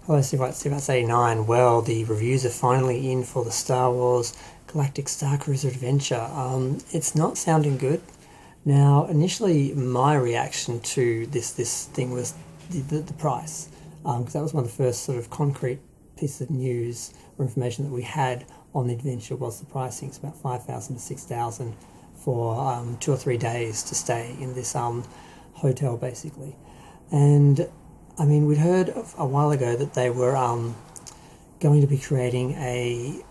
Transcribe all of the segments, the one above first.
Hello, Steve89. Well, the reviews are finally in for the Star Wars Galactic Star Cruiser Adventure. It's not sounding good. Now, initially, my reaction to this thing was the price, because that was one of the first sort of concrete pieces of news or information that we had on the adventure was the pricing. It's about 5,000 to 6,000 for 2 or 3 days to stay in this hotel, basically. And I mean, we'd heard a while ago that they were going to be creating a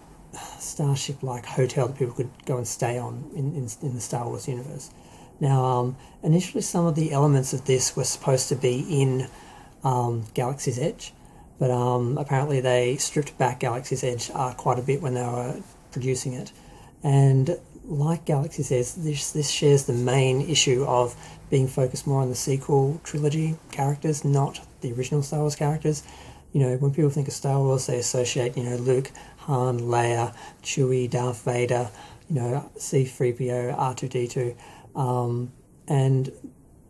starship-like hotel that people could go and stay on in the Star Wars universe. Now, initially some of the elements of this were supposed to be in Galaxy's Edge, but apparently they stripped back Galaxy's Edge quite a bit when they were producing it. And like Galaxy's Edge, this shares the main issue of being focused more on the sequel trilogy characters, not the original Star Wars characters. You know, when people think of Star Wars, they associate, you know, Luke, Han, Leia, Chewie, Darth Vader, you know, C-3PO, R2-D2, and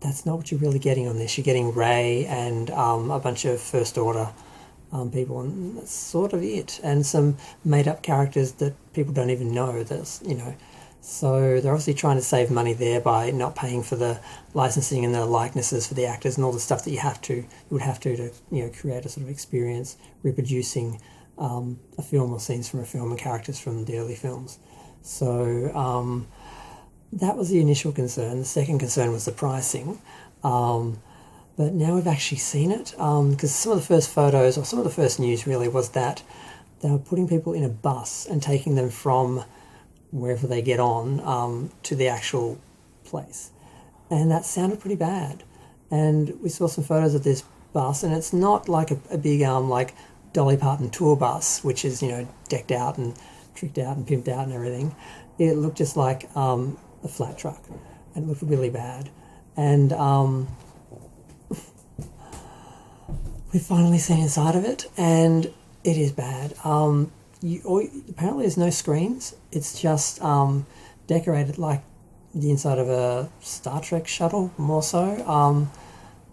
that's not what you're really getting on this. You're getting Rey and a bunch of First Order people, and that's sort of it. And some made-up characters that people don't even know. That's, you know, so they're obviously trying to save money there by not paying for the licensing and the likenesses for the actors and all the stuff that you would have to you know, create a sort of experience reproducing a film or scenes from a film and characters from the early films. So that was the initial concern. The second concern was the pricing. But now we've actually seen it, because some of the first photos or some of the first news really was that they were putting people in a bus and taking them from wherever they get on to the actual place. And that sounded pretty bad. And we saw some photos of this bus, and it's not like a big like Dolly Parton tour bus, which is, you know, decked out and tricked out and pimped out and everything. It looked just like a flat truck, and it looked really bad. And we've finally seen inside of it, and it is bad. Apparently there's no screens. It's just decorated like the inside of a Star Trek shuttle, more so.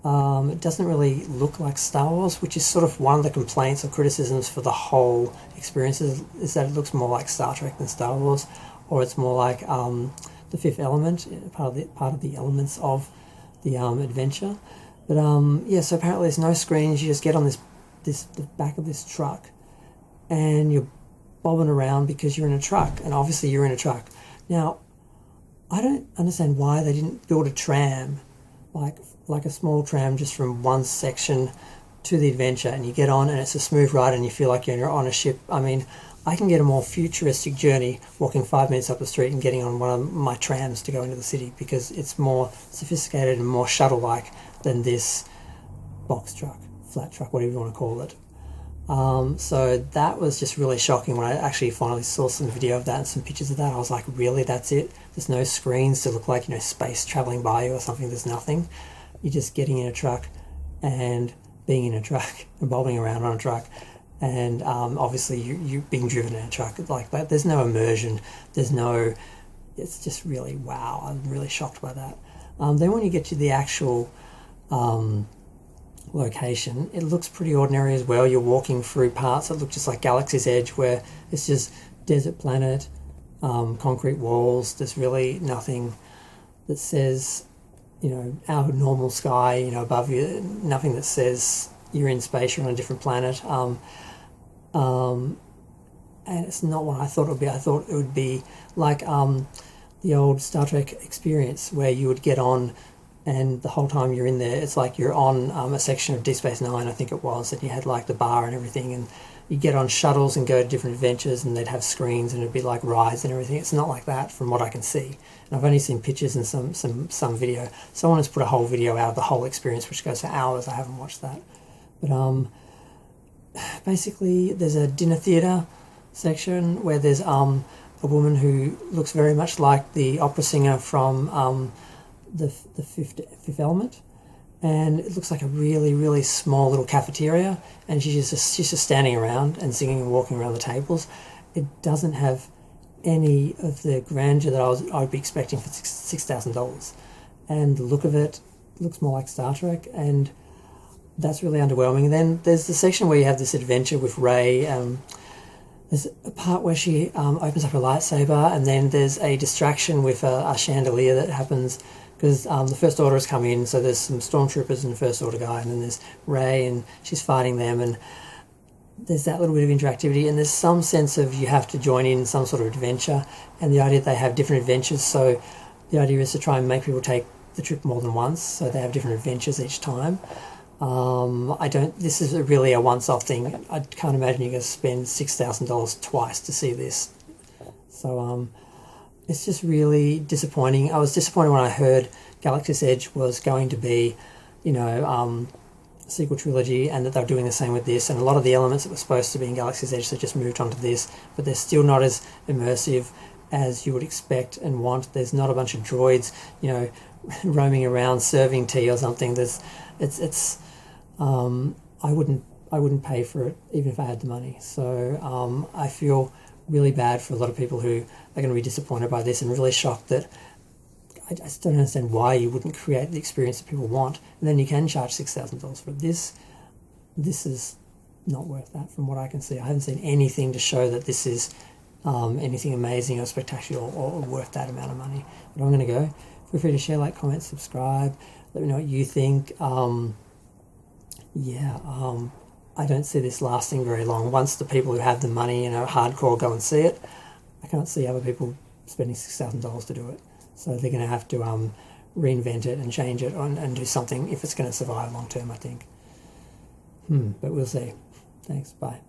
It doesn't really look like Star Wars, which is sort of one of the complaints or criticisms for the whole experience is that it looks more like Star Trek than Star Wars, or it's more like the Fifth Element, part of the elements of the adventure. But yeah, so apparently there's no screens. You just get on the back of this truck, and you're bobbing around because you're in a truck, and obviously you're in a truck. Now, I don't understand why they didn't build a tram, like a small tram just from one section to the adventure, and you get on and it's a smooth ride and you feel like you're on a ship. I mean, I can get a more futuristic journey walking 5 minutes up the street and getting on one of my trams to go into the city, because it's more sophisticated and more shuttle-like than this box truck, flat truck, whatever you want to call it. So that was just really shocking when I actually finally saw some video of that and some pictures of that. I was like, really, that's it? There's no screens to look like, you know, space traveling by you or something. There's nothing. You're just getting in a truck and being in a truck and bobbing around on a truck, and obviously you're being driven in a truck like that. There's no immersion. It's just really, wow. I'm really shocked by that. Then when you get to the actual location, it looks pretty ordinary as well. You're walking through parts that look just like Galaxy's Edge, where it's just desert planet, concrete walls. There's really nothing that says, you know, our normal sky, you know, above you. Nothing that says you're in space, you're on a different planet. And it's not what I thought it would be. I thought it would be like the old Star Trek experience, where you would get on, and the whole time you're in there, it's like you're on a section of Deep Space Nine, I think it was, and you had like the bar and everything, and you get on shuttles and go to different adventures, and they'd have screens and it'd be like rides and everything. It's not like that from what I can see. And I've only seen pictures and some video. Someone has put a whole video out of the whole experience, which goes for hours. I haven't watched that. But basically there's a dinner theatre section where there's a woman who looks very much like the opera singer from the Fifth Element, and it looks like a really, really small little cafeteria, and she's just standing around and singing and walking around the tables. It doesn't have any of the grandeur that I would be expecting for $6,000, and the look of it looks more like Star Trek. And that's really underwhelming. And then there's the section where you have this adventure with Rey. There's a part where she opens up her lightsaber, and then there's a distraction with a chandelier that happens because the First Order has come in. So there's some stormtroopers and the First Order guy, and then there's Rey, and she's fighting them, and there's that little bit of interactivity, and there's some sense of you have to join in some sort of adventure, and the idea that they have different adventures. So the idea is to try and make people take the trip more than once, so they have different adventures each time. This is really a once-off thing. I can't imagine you're going to spend $6,000 twice to see this. So it's just really disappointing. I was disappointed when I heard Galactic's Edge was going to be, a sequel trilogy, and that they're doing the same with this. And a lot of the elements that were supposed to be in Galaxy's Edge, they just moved on to this, but they're still not as immersive as you would expect and want. There's not a bunch of droids, roaming around serving tea or something. I wouldn't pay for it even if I had the money. So I feel really bad for a lot of people who are going to be disappointed by this, and really shocked that I just don't understand why you wouldn't create the experience that people want, and then you can charge $6,000 for this. This is not worth that from what I can see. I haven't seen anything to show that this is anything amazing or spectacular or worth that amount of money. But I'm going to go. Feel free to share, like, comment, subscribe. Let me know what you think. I don't see this lasting very long. Once the people who have the money, hardcore, go and see it, I can't see other people spending $6,000 to do it. So they're going to have to reinvent it and change it and do something if it's going to survive long term, I think. But we'll see. Thanks. Bye.